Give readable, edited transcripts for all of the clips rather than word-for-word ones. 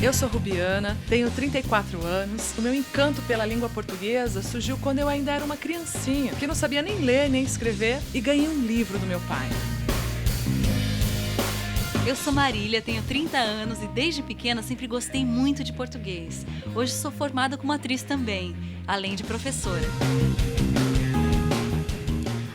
Eu sou Rubiana, tenho 34 anos. O meu encanto pela língua portuguesa surgiu quando eu ainda era uma criancinha, que não sabia nem ler nem escrever, e ganhei um livro do meu pai. Eu sou Marília, tenho 30 anos e desde pequena sempre gostei muito de português. Hoje sou formada como atriz também, além de professora.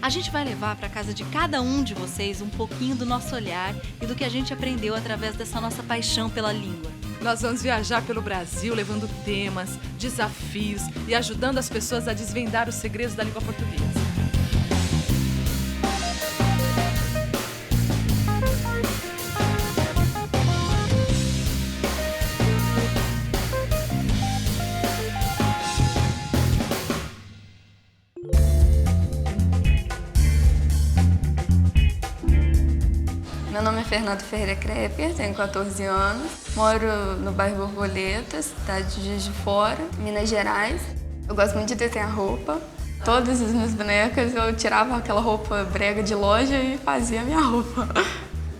A gente vai levar para casa de cada um de vocês um pouquinho do nosso olhar e do que a gente aprendeu através dessa nossa paixão pela língua. Nós vamos viajar pelo Brasil levando temas, desafios e ajudando as pessoas a desvendar os segredos da língua portuguesa. Meu nome é Fernando Ferreira Crepper, tenho 14 anos, moro no bairro Borboleta, cidade de Juiz de Fora, Minas Gerais. Eu gosto muito de desenhar roupa. Todas as minhas bonecas eu tirava aquela roupa brega de loja e fazia a minha roupa.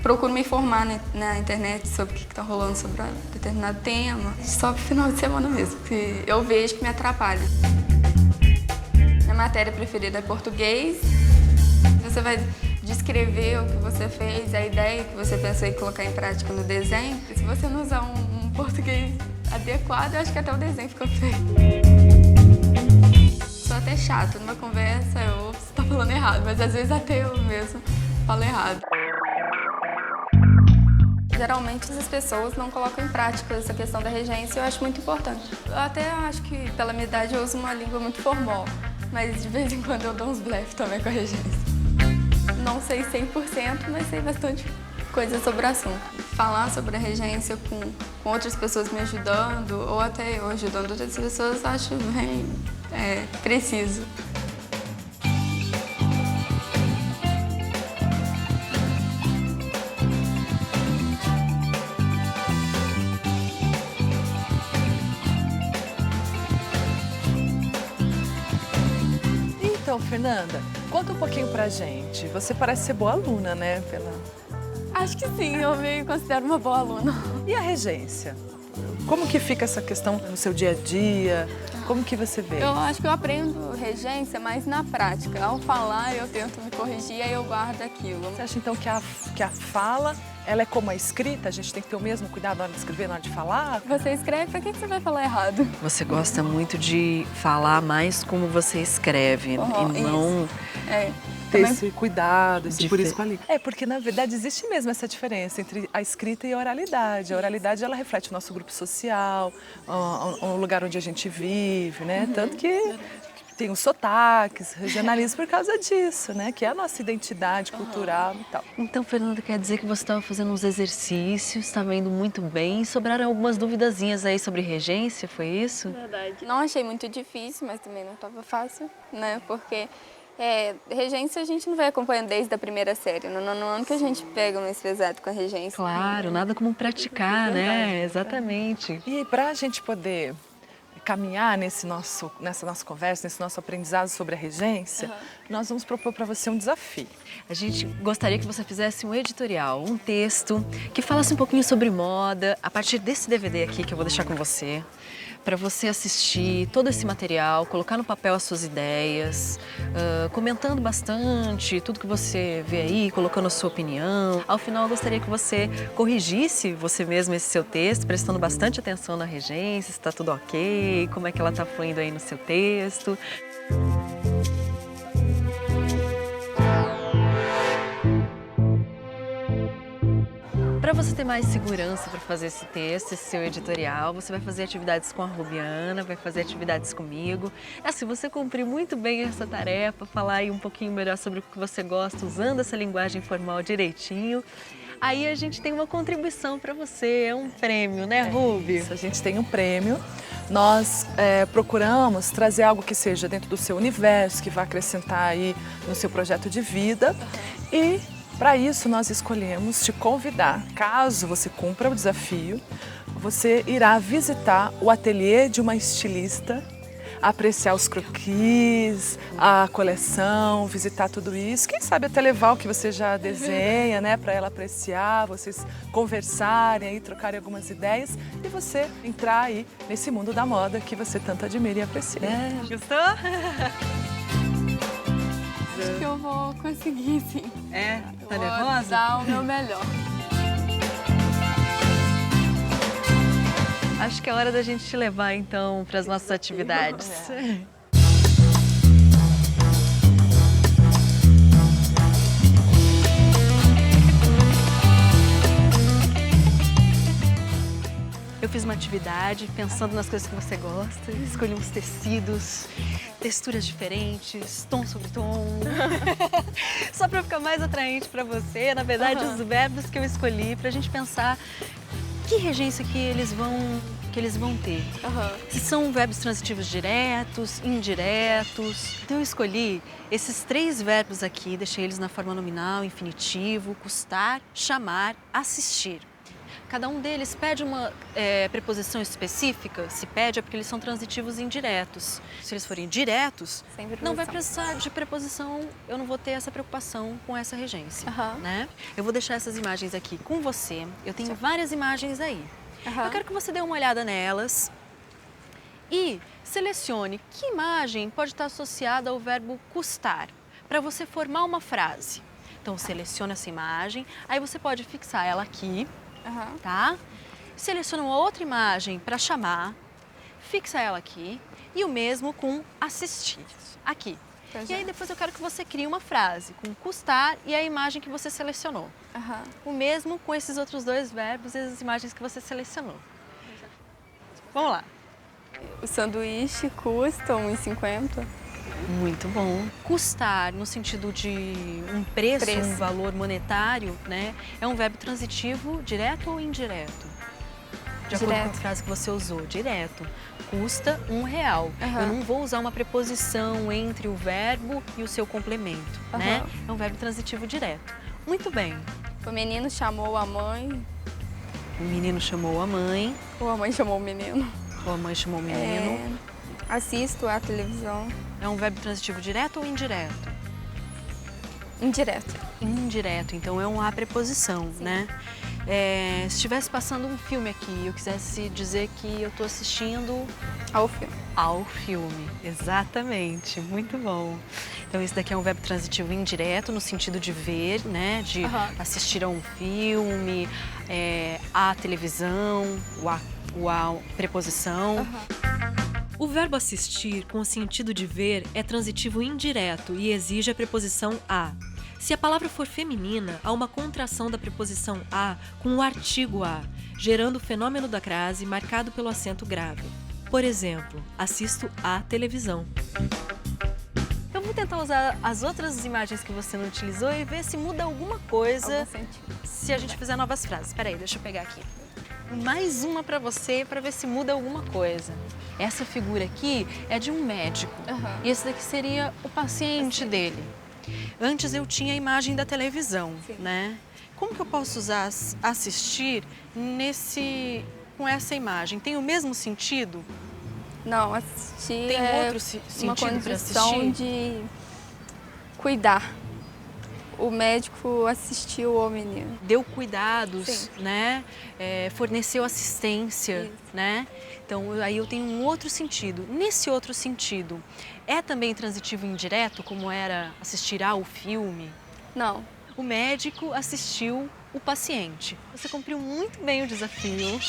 Procuro me informar na internet sobre o que está rolando sobre um determinado tema, só pro final de semana mesmo, que eu vejo que me atrapalha. Minha matéria preferida é português. Você vai descrever o que você fez, a ideia que você pensou em colocar em prática no desenho. Se você não usar um português adequado, eu acho que até o desenho fica feio. Sou até chata, numa conversa eu ouço você tá falando errado, mas às vezes até eu mesmo falo errado. Geralmente as pessoas não colocam em prática essa questão da regência e eu acho muito importante. Eu até acho que pela minha idade eu uso uma língua muito formal, mas de vez em quando eu dou uns blefs também com a regência. Não sei 100%, mas sei bastante coisa sobre o assunto. Falar sobre a regência com outras pessoas me ajudando, ou até eu ajudando outras pessoas, acho bem preciso. Então, Fernanda, conta um pouquinho pra gente. Você parece ser boa aluna, né, Fernanda? Acho que sim, eu me considero uma boa aluna. E a regência? Como que fica essa questão no seu dia a dia? Como que você vê? Eu acho que eu aprendo regência mais na prática. Ao falar, eu tento me corrigir, aí eu guardo aquilo. Você acha, então, que a fala, ela é como a escrita? A gente tem que ter o mesmo cuidado na hora de escrever, na hora de falar? Você escreve, pra que você vai falar errado? Você gosta muito de falar mais como você escreve e não... Ter Também... esse cuidado, esse por isso com a língua. Porque na verdade existe mesmo essa diferença entre a escrita e a oralidade. A oralidade, ela reflete o nosso grupo social, o lugar onde a gente vive, né? Tanto que tem os sotaques, regionalismo por causa disso, né? Que é a nossa identidade cultural e tal. Então, Fernanda, quer dizer que você estava fazendo uns exercícios, estava indo muito bem, sobraram algumas duvidazinhas aí sobre regência, foi isso? Verdade. Não achei muito difícil, mas também não estava fácil, né? Porque regência a gente não vai acompanhando desde a primeira série. No nono ano que a gente pega um pesado com a regência. Claro, nada como praticar, né? Exatamente. E para a gente poder caminhar nessa nossa conversa, nesse nosso aprendizado sobre a regência, nós vamos propor para você um desafio. A gente gostaria que você fizesse um editorial, um texto que falasse um pouquinho sobre moda, a partir desse DVD aqui que eu vou deixar com você, para você assistir todo esse material, colocar no papel as suas ideias, comentando bastante tudo que você vê aí, colocando a sua opinião. Ao final, eu gostaria que você corrigisse você mesmo esse seu texto, prestando bastante atenção na regência, se está tudo ok, como é que ela está fluindo aí no seu texto. Para você ter mais segurança para fazer esse texto, esse seu editorial, você vai fazer atividades com a Rubiana, vai fazer atividades comigo. Se você cumprir muito bem essa tarefa, falar aí um pouquinho melhor sobre o que você gosta, usando essa linguagem formal direitinho, aí a gente tem uma contribuição para você, é um prêmio, né, Rubi? A gente tem um prêmio. Nós procuramos trazer algo que seja dentro do seu universo, que vai acrescentar aí no seu projeto de vida e... Para isso, nós escolhemos te convidar, caso você cumpra o desafio, você irá visitar o ateliê de uma estilista apreciar os croquis, a coleção, visitar tudo isso. Quem sabe até levar o que você já desenha, né, para ela apreciar, vocês conversarem aí, trocarem algumas ideias e você entrar aí nesse mundo da moda que você tanto admira e aprecia. Gostou? Acho que eu vou conseguir, sim. É? Tá Vou nervosa? dar o meu melhor. Acho que é hora da gente te levar, então, para as nossas atividades. Eu fiz uma atividade pensando nas coisas que você gosta, escolhi uns tecidos, texturas diferentes, tom sobre tom, só para ficar mais atraente para você. Na verdade, os verbos que eu escolhi para a gente pensar que regência que eles vão ter. Se são verbos transitivos diretos, indiretos. Então eu escolhi esses 3 verbos aqui, deixei eles na forma nominal, infinitivo, custar, chamar, assistir. Cada um deles pede uma preposição específica. Se pede é porque eles são transitivos indiretos. Se eles forem diretos, não vai precisar de preposição, eu não vou ter essa preocupação com essa regência. Né? Eu vou deixar essas imagens aqui com você. Eu tenho várias imagens aí. Eu quero que você dê uma olhada nelas e selecione que imagem pode estar associada ao verbo custar, para você formar uma frase. Então, seleciona essa imagem, aí você pode fixar ela aqui. Tá? Seleciona uma outra imagem para chamar, fixa ela aqui e o mesmo com assistir, aqui. E aí depois eu quero que você crie uma frase com custar e a imagem que você selecionou. O mesmo com esses outros 2 verbos e as imagens que você selecionou. Vamos lá. O sanduíche custa R$1,50. Muito bom. Custar, no sentido de um preço, um valor monetário, né? É um verbo transitivo direto ou indireto? De acordo com a frase que você usou, direto. Custa R$1. Eu não vou usar uma preposição entre o verbo e o seu complemento, né? É um verbo transitivo direto. Muito bem. O menino chamou a mãe. O menino chamou a mãe. Ou a mãe chamou o menino. Ou a mãe chamou o menino. Assisto à televisão. É um verbo transitivo direto ou indireto? Indireto. Indireto, então é uma preposição, né? Se estivesse passando um filme aqui e eu quisesse dizer que eu estou assistindo... Ao filme. Ao filme, exatamente. Muito bom. Então, esse daqui é um verbo transitivo indireto, no sentido de ver, né? De assistir a um filme, à televisão, a preposição. O verbo assistir, com o sentido de ver, é transitivo indireto e exige a preposição a. Se a palavra for feminina, há uma contração da preposição a com o artigo a, gerando o fenômeno da crase marcado pelo acento grave. Por exemplo, assisto à televisão. Eu vou tentar usar as outras imagens que você não utilizou e ver se muda alguma coisa se a gente fizer novas frases. Espera aí, deixa eu pegar aqui. Mais uma para você, para ver se muda alguma coisa. Essa figura aqui é de um médico. E esse daqui seria o paciente dele. Antes eu tinha a imagem da televisão, né? Como que eu posso usar assistir com essa imagem? Tem o mesmo sentido? Não, assistir Tem outro sentido para assistir? Uma condição de cuidar. O médico assistiu ao menino. Deu cuidados, né? Forneceu assistência, né? Então, aí eu tenho um outro sentido. Nesse outro sentido, é também transitivo indireto, como era assistir ao filme? Não. O médico assistiu o paciente. Você cumpriu muito bem o desafio,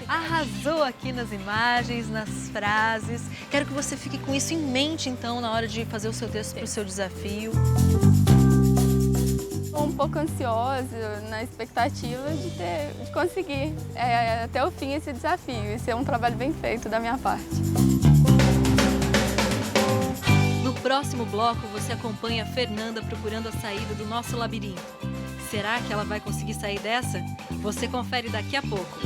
arrasou aqui nas imagens, nas frases. Quero que você fique com isso em mente, então, na hora de fazer o seu texto para o seu desafio. Estou um pouco ansiosa, na expectativa de conseguir até o fim esse desafio. Esse é um trabalho bem feito da minha parte. No próximo bloco, você acompanha a Fernanda procurando a saída do nosso labirinto. Será que ela vai conseguir sair dessa? Você confere daqui a pouco.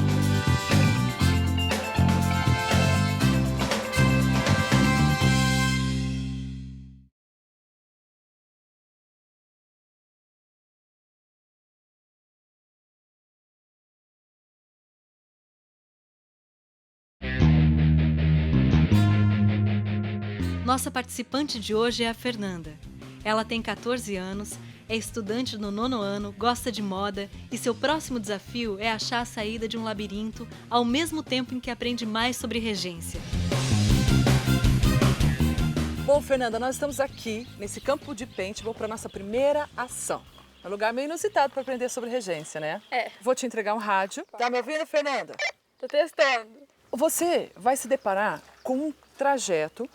Nossa participante de hoje é a Fernanda. Ela tem 14 anos, é estudante no 9º ano, gosta de moda e seu próximo desafio é achar a saída de um labirinto ao mesmo tempo em que aprende mais sobre regência. Bom, Fernanda, nós estamos aqui nesse campo de paintball para nossa primeira ação. É um lugar meio inusitado para aprender sobre regência, né? É. Vou te entregar um rádio. Tá me ouvindo, Fernanda? Tô testando. Você vai se deparar com um trajeto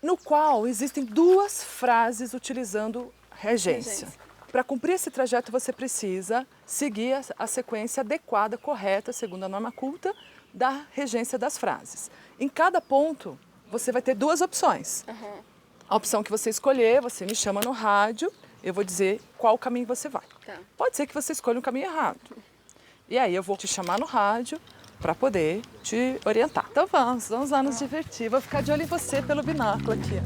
no qual existem 2 frases utilizando regência. Para cumprir esse trajeto, você precisa seguir a sequência adequada, correta, segundo a norma culta, da regência das frases. Em cada ponto, você vai ter 2 opções. A opção que você escolher, você me chama no rádio, eu vou dizer qual caminho você vai. Tá. Pode ser que você escolha um caminho errado. E aí eu vou te chamar no rádio para poder te orientar. Então vamos lá nos divertir. Vou ficar de olho em você pelo binóculo aqui.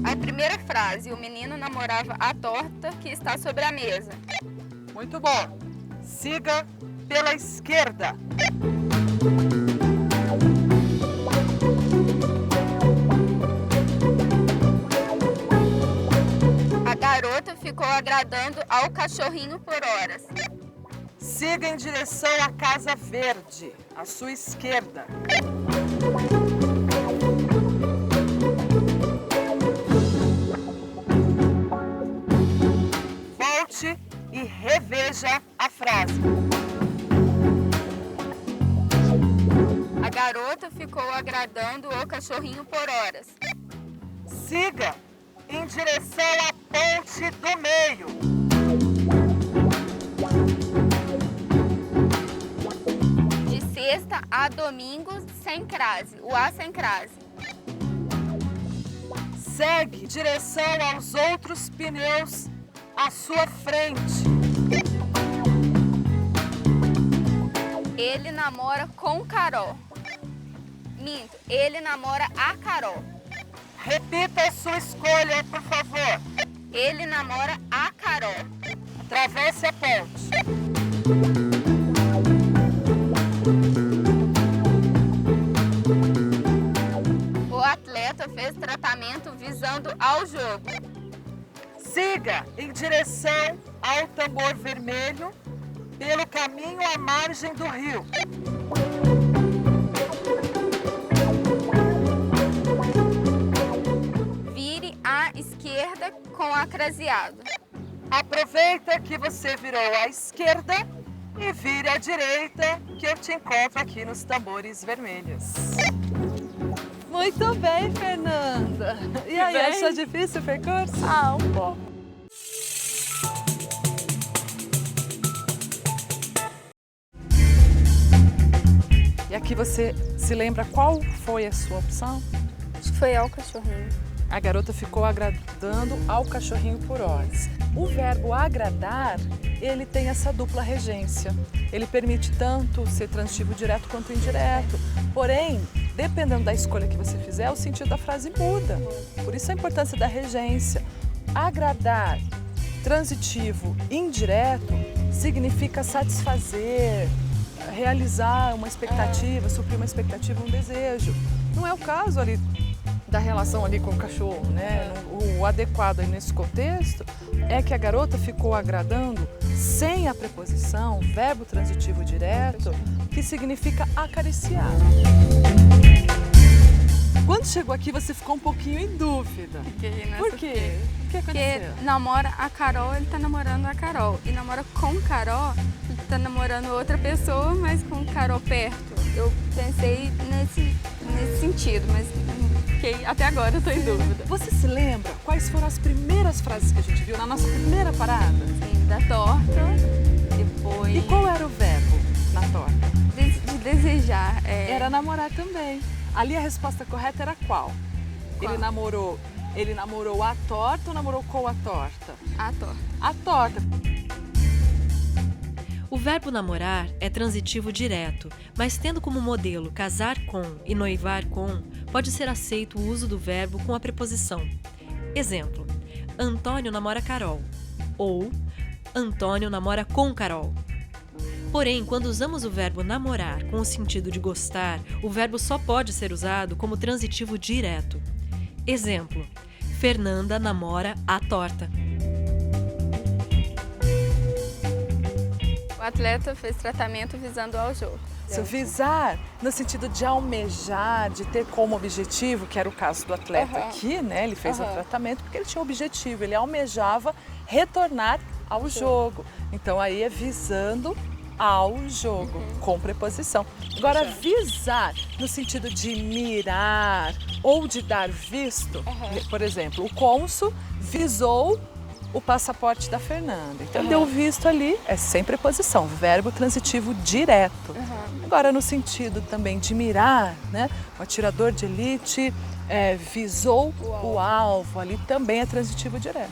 A primeira frase, o menino namorava a torta que está sobre a mesa. Muito bom. Siga pela esquerda. A garota ficou agradando ao cachorrinho por horas. Siga em direção à Casa Verde, à sua esquerda. Volte e reveja a frase. A garota ficou agradando o cachorrinho por horas. Siga em direção à ponte do meio. De sexta a domingo, sem crase. O A sem crase. Segue em direção aos outros pneus à sua frente. Ele namora com Carol. Minto, ele namora a Carol. Repita a sua escolha, por favor. Ele namora a Carol. Atravesse a ponte. O atleta fez tratamento visando ao jogo. Siga em direção ao tambor vermelho pelo caminho à margem do rio. Vire à esquerda com a craseado. Aproveita que você virou à esquerda e vire à direita, que eu te encontro aqui nos tambores vermelhos. Muito bem, Fernanda. E aí, bem? achou difícil o percurso? Ah, um pouco. E aqui você se lembra qual foi a sua opção? Acho que foi ao cachorrinho. A garota ficou agradando ao cachorrinho por horas. O verbo agradar, ele tem essa dupla regência. Ele permite tanto ser transitivo direto quanto indireto. Porém, dependendo da escolha que você fizer, o sentido da frase muda. Por isso a importância da regência. Agradar, transitivo indireto, significa satisfazer, realizar uma expectativa, suprir uma expectativa, um desejo. Não é o caso ali da relação ali com o cachorro, né? O adequado aí nesse contexto é que a garota ficou agradando sem a preposição, verbo transitivo direto, que significa acariciar. Quando chegou aqui, você ficou um pouquinho em dúvida. Por quê? O que aconteceu? Porque namora a Carol, ele tá namorando a Carol. E namora com Carol, ele tá namorando outra pessoa, mas com Carol perto. Eu pensei nesse sentido, mas até agora eu tô em dúvida. Você se lembra quais foram as primeiras frases que a gente viu na nossa primeira parada? Sim, da torta, depois... E qual era o verbo na torta? De desejar. Era namorar também. Ali a resposta correta era qual? Qual? Ele namorou a torta ou namorou com a torta? A torta. A torta. O verbo namorar é transitivo direto, mas tendo como modelo casar com e noivar com, pode ser aceito o uso do verbo com a preposição. Exemplo: Antônio namora Carol. Ou Antônio namora com Carol. Porém, quando usamos o verbo namorar com o sentido de gostar, o verbo só pode ser usado como transitivo direto. Exemplo: Fernanda namora a torta. O atleta fez tratamento visando ao jogo. Se visar no sentido de almejar, de ter como objetivo, que era o caso do atleta aqui, né? Ele fez o tratamento porque ele tinha um objetivo, ele almejava retornar ao jogo. Então aí é visando ao jogo, com preposição. Agora, visar no sentido de mirar ou de dar visto, por exemplo, o cônsul visou o passaporte da Fernanda. Então, deu visto ali, é sem preposição, verbo transitivo direto. Agora, no sentido também de mirar, né? O atirador de elite visou o alvo, ali também é transitivo direto.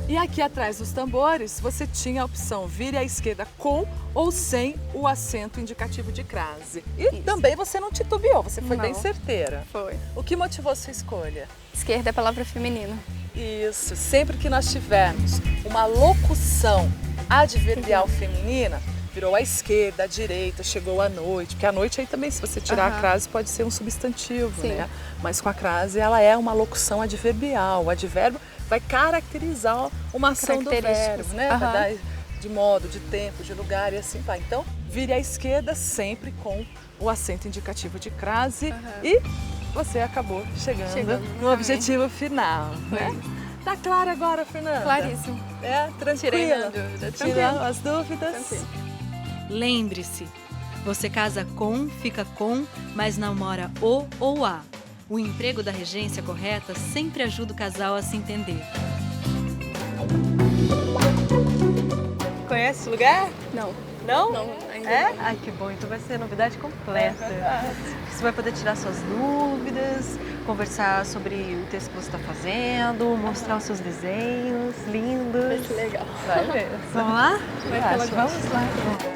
E aqui atrás dos tambores, você tinha a opção vire à esquerda com ou sem o acento indicativo de crase. E também você não titubeou, você foi bem certeira. Foi. O que motivou sua escolha? Esquerda é palavra feminina. Isso, sempre que nós tivermos uma locução adverbial feminina, virou à esquerda, à direita, chegou à noite, porque à noite aí também, se você tirar a crase, pode ser um substantivo, né? Mas com a crase, ela é uma locução adverbial. O advérbio vai caracterizar uma ação do verbo, né? Vai dar de modo, de tempo, de lugar e assim vai. Então, vire à esquerda sempre com o acento indicativo de crase e você acabou chegando no objetivo final, né? Tá claro agora, Fernanda? Claríssimo. É, tranquila? Tirei a dúvida. Tirou as dúvidas? Tranquilo. Lembre-se, você casa com, fica com, mas namora o ou a. O emprego da regência correta sempre ajuda o casal a se entender. Conhece esse lugar? Não. Não? Não, ainda É? não. Ai, que bom. Então vai ser novidade completa. Você vai poder tirar suas dúvidas, conversar sobre o texto que você está fazendo, mostrar os seus desenhos lindos. Vai ser legal. Vai mesmo. Vamos lá? Vai que ela gosta. Vamos lá.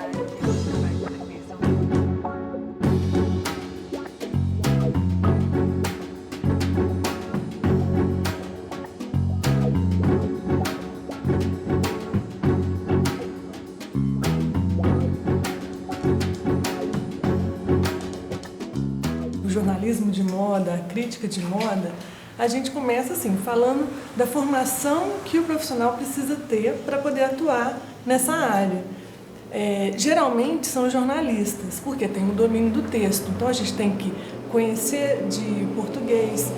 O jornalismo de moda, a crítica de moda, a gente começa assim, falando da formação que o profissional precisa ter para poder atuar nessa área. Geralmente são jornalistas, porque tem o domínio do texto. Então a gente tem que conhecer de português,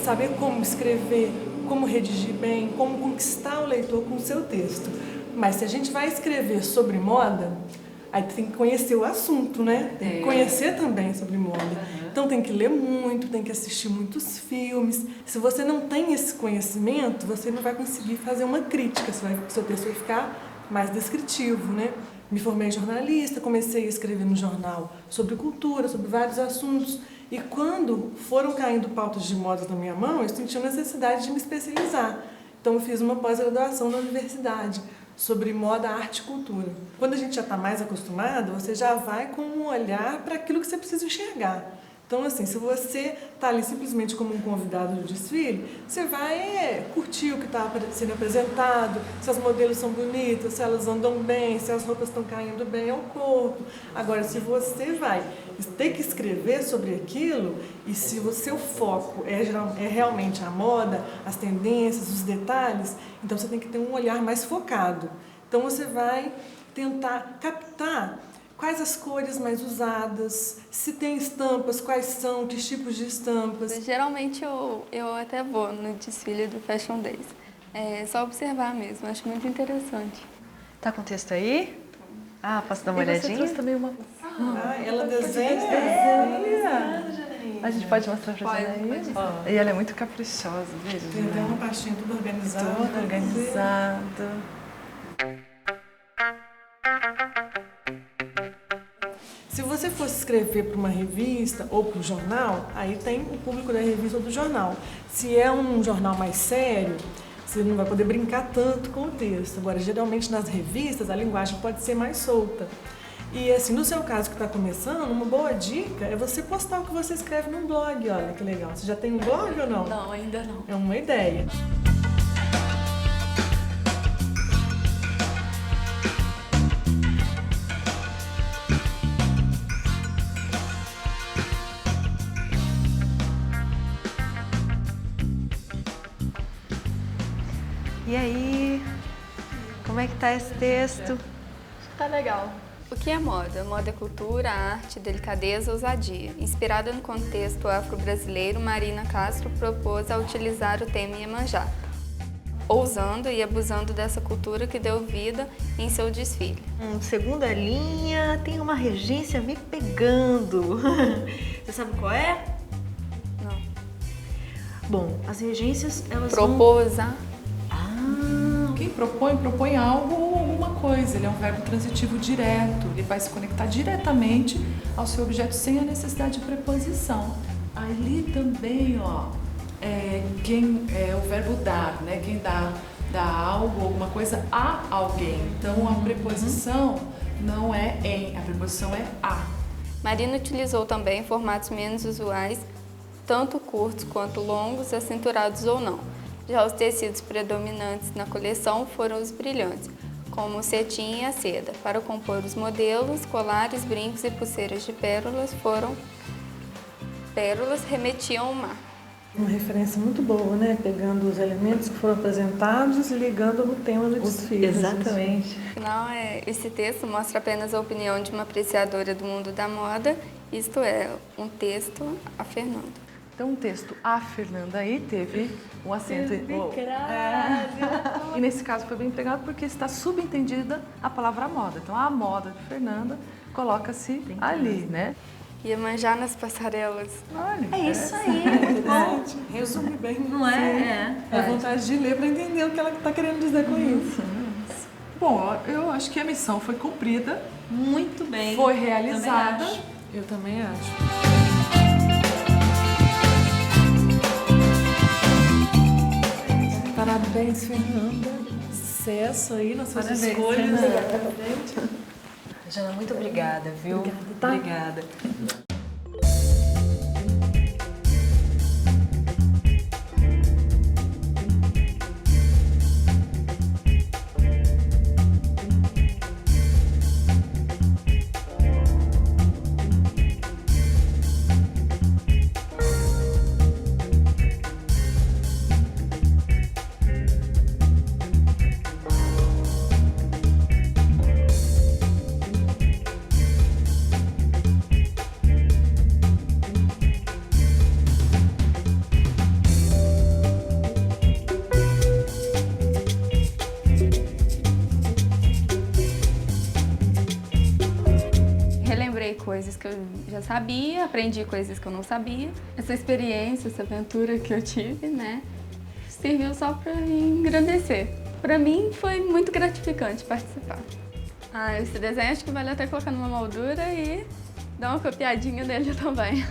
saber como escrever, como redigir bem, como conquistar o leitor com o seu texto. Mas se a gente vai escrever sobre moda, aí tem que conhecer o assunto, né? Tem que conhecer também sobre moda. Então tem que ler muito, tem que assistir muitos filmes. Se você não tem esse conhecimento, você não vai conseguir fazer uma crítica, seu texto vai ficar mais descritivo, né? Me formei jornalista, comecei a escrever no jornal sobre cultura, sobre vários assuntos. E quando foram caindo pautas de moda na minha mão, eu senti a necessidade de me especializar. Então eu fiz uma pós-graduação na universidade sobre moda, arte e cultura. Quando a gente já está mais acostumado, você já vai com um olhar para aquilo que você precisa enxergar. Então, assim, se você está ali simplesmente como um convidado do desfile, você vai curtir o que está sendo apresentado, se as modelos são bonitas, se elas andam bem, se as roupas estão caindo bem ao corpo. Agora, se você vai ter que escrever sobre aquilo, e se o seu foco é realmente a moda, as tendências, os detalhes, então você tem que ter um olhar mais focado. Então, você vai tentar captar quais as cores mais usadas, se tem estampas, quais são, que tipos de estampas. Geralmente eu até vou no desfile do Fashion Days. É só observar mesmo, acho muito interessante. Tá com o texto aí? Ah, posso dar uma E você olhadinha? trouxe também uma... Ela desenha. A gente pode mostrar pra Janaína? E ela é muito caprichosa, veja. Tem até uma pastinha tudo organizada. Todo organizado. Se você fosse escrever para uma revista ou para um jornal, aí tem o público da revista ou do jornal. Se é um jornal mais sério, você não vai poder brincar tanto com o texto. Agora, geralmente nas revistas, a linguagem pode ser mais solta. E assim, no seu caso que está começando, uma boa dica é você postar o que você escreve num blog, olha que legal. Você já tem um blog ou não? Não, ainda não. É uma ideia. E aí, como é que tá esse texto? Tá legal. O que é moda? Moda é cultura, arte, delicadeza, ousadia. Inspirada no contexto afro-brasileiro, Marina Castro propôs a utilizar o tema Iemanjá, ousando e abusando dessa cultura que deu vida em seu desfile. Segunda linha, tem uma regência me pegando. Você sabe qual é? Não. Bom, as regências, elas Propôs a... Quem propõe algo ou alguma coisa. Ele é um verbo transitivo direto. Ele vai se conectar diretamente ao seu objeto sem a necessidade de preposição. Ali também, ó, quem é o verbo dar, né? Quem dá algo, alguma coisa a alguém. Então a preposição não é em, a preposição é a. Marina utilizou também formatos menos usuais, tanto curtos quanto longos, acinturados ou não. Já os tecidos predominantes na coleção foram os brilhantes, como o cetim e a seda. Para compor os modelos, colares, brincos e pulseiras de pérolas remetiam ao mar. Uma referência muito boa, né? Pegando os elementos que foram apresentados e ligando no tema do desfile. Exatamente. Afinal, esse texto mostra apenas a opinião de uma apreciadora do mundo da moda, isto é, um texto a Fernanda. Então, o texto a Fernanda aí teve um acento. E nesse caso foi bem empregado porque está subentendida a palavra moda. Então, a moda de Fernanda coloca-se ali, né? Iemanjá nas passarelas. Olha, É isso aí. Interessante. Resume bem. Não é? Dá vontade de ler para entender o que ela está querendo dizer com isso. Bom, eu acho que a missão foi cumprida, Muito bem. foi realizada. Também acho. Eu também acho. Parabéns, Fernanda. Sucesso aí nas suas escolhas. Jana, muito obrigada, viu? Obrigada, tá? Obrigada. Relembrei coisas que eu já sabia, aprendi coisas que eu não sabia. Essa experiência, essa aventura que eu tive, né, serviu só para engrandecer. Para mim foi muito gratificante participar. Esse desenho acho que vale até colocar numa moldura e dar uma copiadinha dele também.